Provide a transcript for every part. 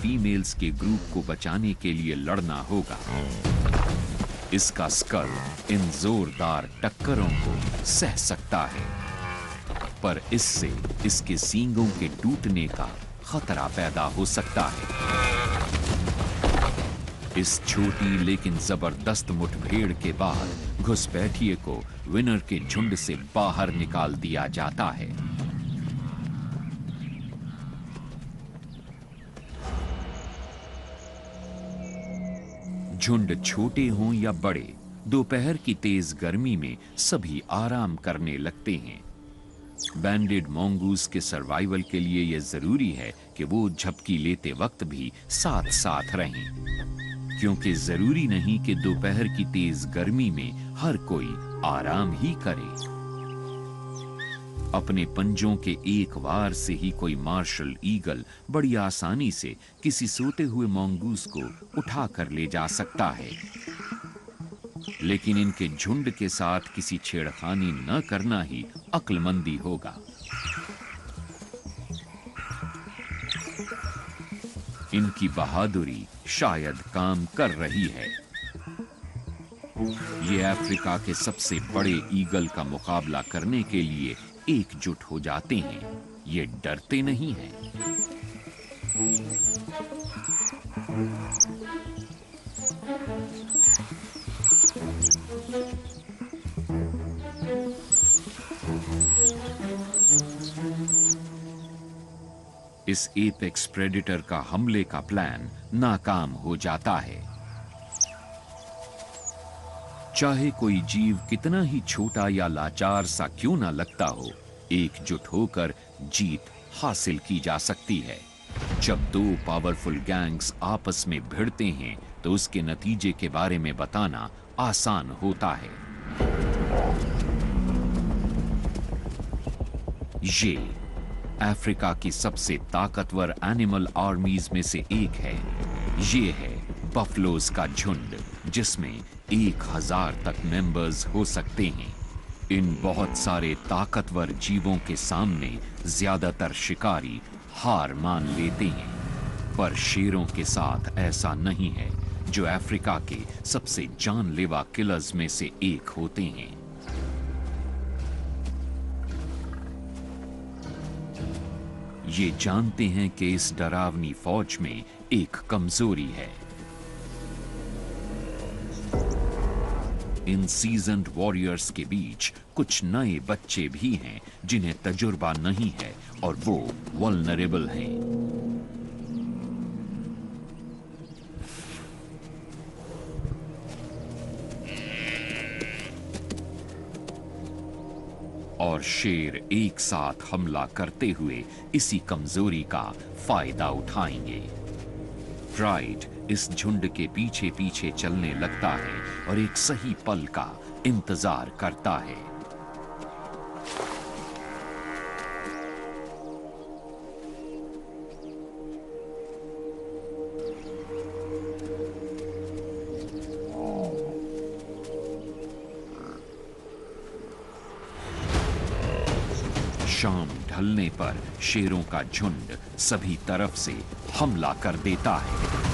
Females के group को बचाने के लिए लड़ना होगा। इसका स्कल इन जोरदार टक्करों को सह सकता है, पर इससे इसके सींगों के टूटने का खतरा पैदा हो सकता है। इस छोटी लेकिन जबरदस्त मुठभेड़ के बाद घुसपैठिए को विनर के झुंड से बाहर निकाल दिया जाता है। झुंड छोटे हों या बड़े, दोपहर की तेज गर्मी में सभी आराम करने लगते हैं। बैंडेड मॉन्गूज के सर्वाइवल के लिए यह जरूरी है कि वो झपकी लेते वक्त भी साथ साथ रहें, क्योंकि जरूरी नहीं कि दोपहर की तेज गर्मी में हर कोई आराम ही करे। अपने पंजों के एक वार से ही कोई मार्शल ईगल बड़ी आसानी से किसी सोते हुए मॉन्गूज को उठाकर ले जा सकता है, लेकिन इनके झुंड के साथ किसी छेड़खानी न करना ही अक्लमंदी होगा। इनकी बहादुरी शायद काम कर रही है। ये अफ्रीका के सबसे बड़े ईगल का मुकाबला करने के लिए एकजुट हो जाते हैं। ये डरते नहीं हैं। इस एपेक्स प्रेडेटर का हमले का प्लान नाकाम हो जाता है। चाहे कोई जीव कितना ही छोटा या लाचार सा क्यों ना लगता हो, एकजुट होकर जीत हासिल की जा सकती है। जब दो पावरफुल गैंग्स आपस में भिड़ते हैं तो उसके नतीजे के बारे में बताना आसान होता है। ये अफ्रीका की सबसे ताकतवर एनिमल आर्मीज में से एक है। ये है बफलोज का झुंड, जिसमें 1000 तक मेंबर्स हो सकते हैं। इन बहुत सारे ताकतवर जीवों के सामने ज्यादातर शिकारी हार मान लेते हैं, पर शेरों के साथ ऐसा नहीं है, जो अफ्रीका के सबसे जानलेवा किलर्स में से एक होते हैं। ये जानते हैं कि इस डरावनी फौज में एक कमजोरी है। इन सीजन्ड वॉरियर्स के बीच कुछ नए बच्चे भी हैं जिन्हें तजुर्बा नहीं है और वो वल्नरेबल हैं। और शेर एक साथ हमला करते हुए इसी कमजोरी का फायदा उठाएंगे। प्राइड इस झुंड के पीछे पीछे चलने लगता है और एक सही पल का इंतजार करता है। शाम ढलने पर शेरों का झुंड सभी तरफ से हमला कर देता है।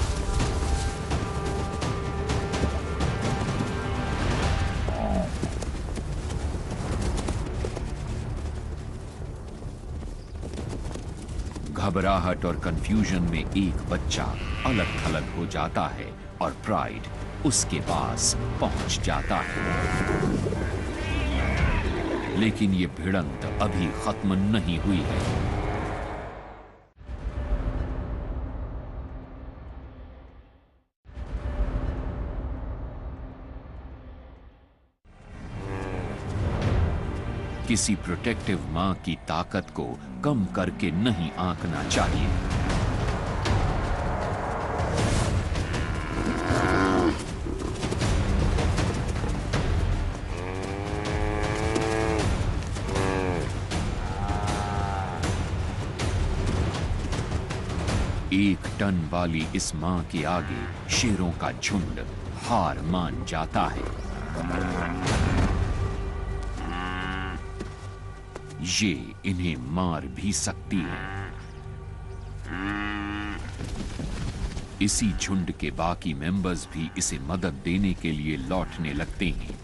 घबराहट और कंफ्यूजन में एक बच्चा अलग थलग हो जाता है और प्राइड उसके पास पहुंच जाता है। लेकिन ये भिड़ंत अभी खत्म नहीं हुई है। किसी प्रोटेक्टिव मां की ताकत को कम करके नहीं आंकना चाहिए। एक टन वाली इस मां के आगे शेरों का झुंड हार मान जाता है। ये इन्हें मार भी सकती है। इसी झुंड के बाकी मेंबर्स भी इसे मदद देने के लिए लौटने लगते हैं।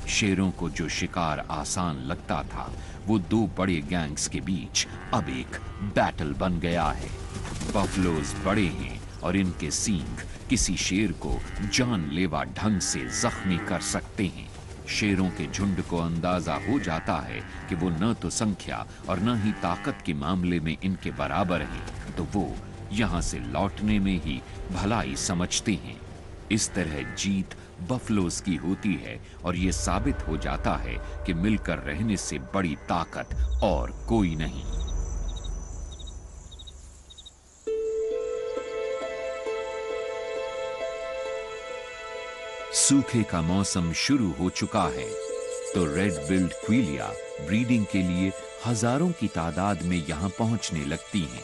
शेरों को जो शिकार आसान लगता था, वो दो बड़े गैंग्स के बीच अब एक बैटल बन गया है। बफलोज बड़े हैं और इनके सींग किसी शेर को जानलेवा ढंग से जख्मी कर सकते हैं। शेरों के झुंड को अंदाजा हो जाता है कि वो न तो संख्या और न ही ताकत के मामले में इनके बराबर हैं, तो वो यहां से लौटने में ही भलाई समझते हैं। इस तरह जीत बफलोज की होती है और ये साबित हो जाता है कि मिलकर रहने से बड़ी ताकत और कोई नहीं। सूखे का मौसम शुरू हो चुका है, तो रेड बिल्ड क्विलिया ब्रीडिंग के लिए हजारों की तादाद में यहां पहुंचने लगती हैं।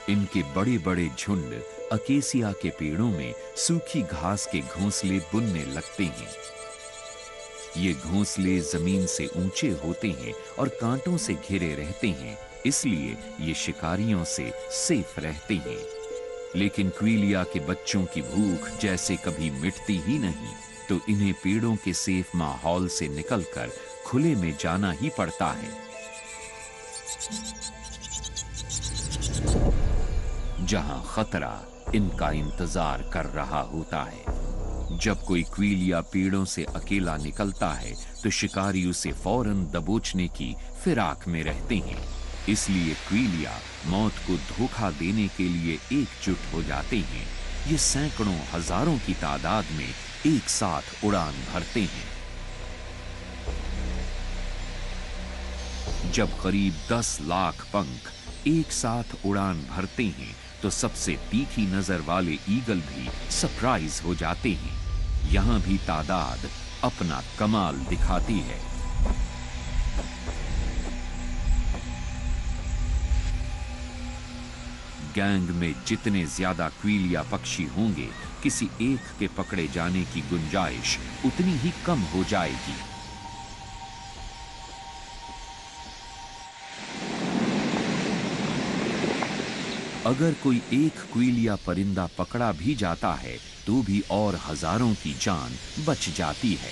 इनके बड़े बड़े झुंड अकेसिया के पेड़ों में सूखी घास के घोंसले बुनने लगते हैं। ये घोंसले जमीन से ऊंचे होते हैं और कांटों से घिरे रहते हैं, इसलिए ये शिकारियों से सेफ रहते हैं। लेकिन क्विलिया के बच्चों की भूख जैसे कभी मिटती ही नहीं, तो इन्हें पेड़ों के सेफ माहौल से निकलकर खुले में जाना ही पड़ता है, जहां खतरा इनका इंतजार कर रहा होता है। जब कोई क्विलिया पेड़ों से अकेला निकलता है, तो शिकारी उसे फौरन दबोचने की फिराक में रहते हैं। इसलिए क्विलिया मौत को धोखा देने के लिए एकजुट हो जाते हैं। ये सैकड़ों हजारों की तादाद में एक साथ उड़ान भरते हैं। जब करीब 10 लाख पंख एक साथ उड़ान भरते हैं, तो सबसे तीखी नजर वाले ईगल भी सरप्राइज हो जाते हैं। यहां भी तादाद अपना कमाल दिखाती है। गैंग में जितने ज्यादा क्विलिया पक्षी होंगे, किसी एक के पकड़े जाने की गुंजाइश उतनी ही कम हो जाएगी। अगर कोई एक क्विलिया परिंदा पकड़ा भी जाता है, तो भी और हजारों की जान बच जाती है।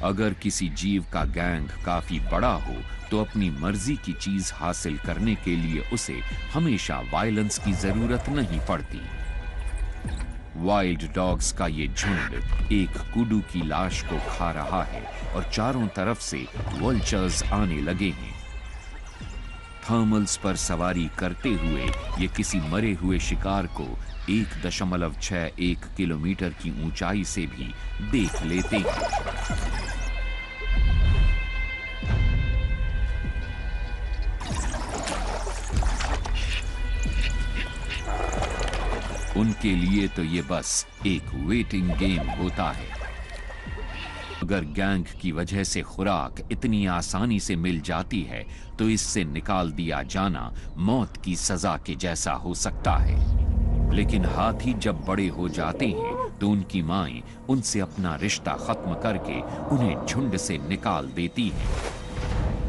अगर किसी जीव का गैंग काफी बड़ा हो, तो अपनी मर्जी की चीज हासिल करने के लिए उसे हमेशा वायलेंस की जरूरत नहीं पड़ती। वाइल्ड डॉग्स का ये झुंड एक कुडू की लाश को खा रहा है और चारों तरफ से वल्चर्स आने लगे हैं। थर्मल्स पर सवारी करते हुए ये किसी मरे हुए शिकार को 1.61 किलोमीटर की ऊंचाई से भी देख लेते हैं। उनके लिए तो ये बस एक वेटिंग गेम होता है। अगर गैंग की वजह से खुराक इतनी आसानी से मिल जाती है, तो इससे निकाल दिया जाना मौत की सजा के जैसा हो सकता है। लेकिन हाथी जब बड़े हो जाते हैं, तो उनकी माएं उनसे अपना रिश्ता खत्म करके उन्हें झुंड से निकाल देती हैं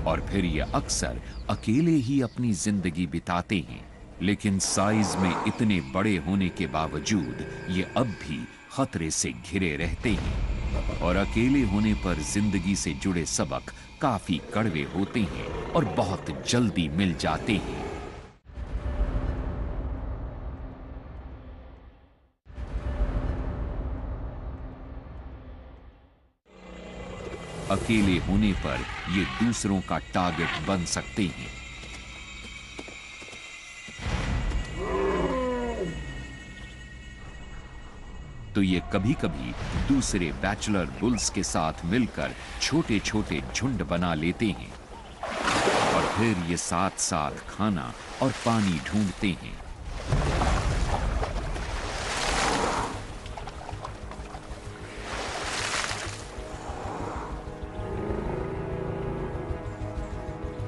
और फिर ये अक्सर अकेले ही अपनी जिंदगी बिताते हैं। लेकिन साइज में इतने बड़े होने के बावजूद ये अब भी खतरे से घिरे रहते हैं और अकेले होने पर जिंदगी से जुड़े सबक काफी कड़वे होते हैं और बहुत जल्दी मिल जाते हैं। अकेले होने पर ये दूसरों का टारगेट बन सकते हैं। तो ये कभी-कभी दूसरे बैचलर बुल्स के साथ मिलकर छोटे-छोटे झुंड बना लेते हैं और फिर ये साथ-साथ खाना और पानी ढूंढते हैं।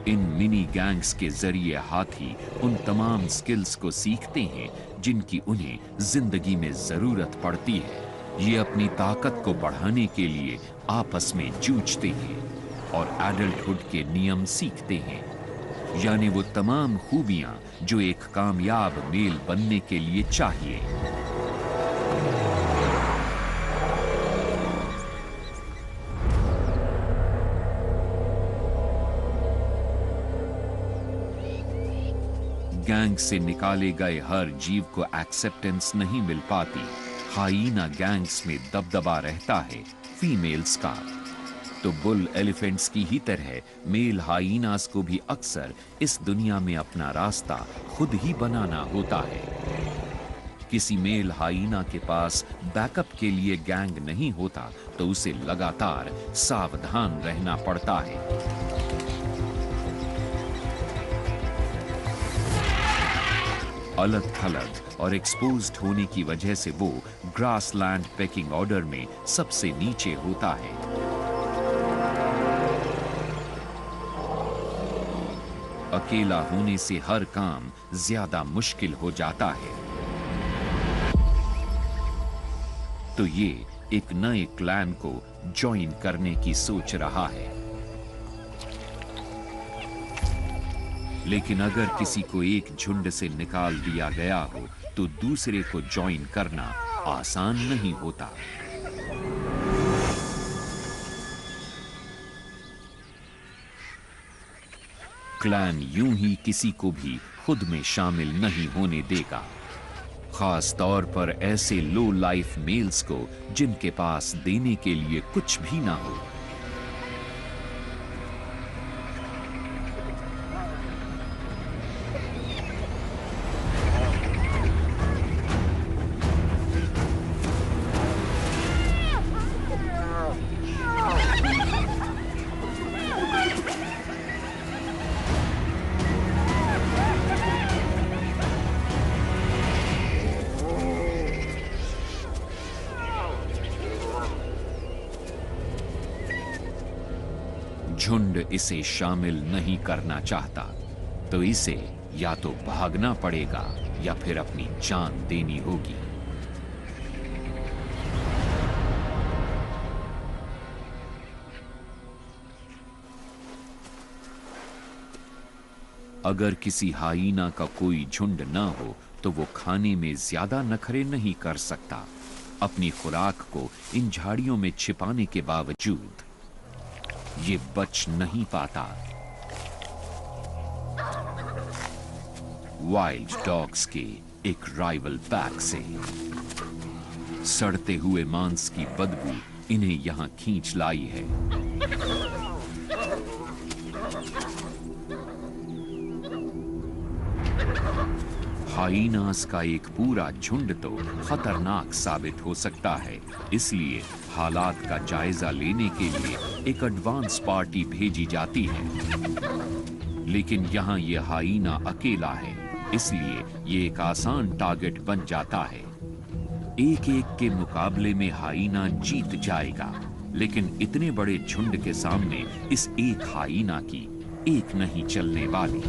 इन मिनी गैंग्स के जरिए हाथी उन तमाम स्किल्स को सीखते हैं जिनकी उन्हें जिंदगी में जरूरत पड़ती है। ये अपनी ताकत को बढ़ाने के लिए आपस में जूझते हैं और एडल्टहुड के नियम सीखते हैं, यानी वो तमाम खूबियां जो एक कामयाब मेल बनने के लिए चाहिए। गैंग से निकाले गए हर जीव को एक्सेप्टेंस नहीं मिल पाती। हाइना गैंग्स में दबदबा रहता है फीमेल्स का। तो बुल एलिफेंट्स की ही तरह मेल हाइनास को भी अक्सर इस दुनिया में अपना रास्ता खुद ही बनाना होता है। किसी मेल हाइना के पास बैकअप के लिए गैंग नहीं होता तो उसे लगातार सावधान रहना पड़ता है। अलग थलग और एक्सपोज्ड होने की वजह से वो ग्रासलैंड पेकिंग ऑर्डर में सबसे नीचे होता है। अकेला होने से हर काम ज्यादा मुश्किल हो जाता है। तो ये एक नए क्लैन को ज्वाइन करने की सोच रहा है। लेकिन अगर किसी को एक झुंड से निकाल दिया गया हो तो दूसरे को ज्वाइन करना आसान नहीं होता। क्लैन यूं ही किसी को भी खुद में शामिल नहीं होने देगा, खास तौर पर ऐसे लो लाइफ मेल्स को जिनके पास देने के लिए कुछ भी ना हो। झुंड इसे शामिल नहीं करना चाहता तो इसे या तो भागना पड़ेगा या फिर अपनी जान देनी होगी। अगर किसी हाइना का कोई झुंड ना हो तो वो खाने में ज्यादा नखरे नहीं कर सकता। अपनी खुराक को इन झाड़ियों में छिपाने के बावजूद ये बच नहीं पाता। वाइल्ड डॉग्स के एक राइवल पैक से सड़ते हुए मांस की बदबू इन्हें यहां खींच लाई है। हाइनास का एक पूरा झुंड तो खतरनाक साबित हो सकता है, इसलिए हालात का जायजा लेने के लिए एक एडवांस पार्टी भेजी जाती है। लेकिन यहाँ ये हाइना अकेला है, इसलिए ये एक आसान टारगेट बन जाता है। एक एक के मुकाबले में हाइना जीत जाएगा, लेकिन इतने बड़े झुंड के सामने इस एक हाइना की एक नहीं चलने वाली।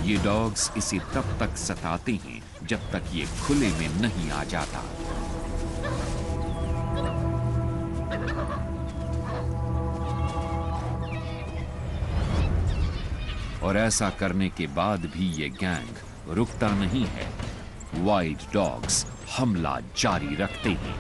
ये डॉग्स इसे तब तक सताते हैं जब तक ये खुले में नहीं आ जाता। और ऐसा करने के बाद भी ये गैंग रुकता नहीं है। वाइल्ड डॉग्स हमला जारी रखते हैं।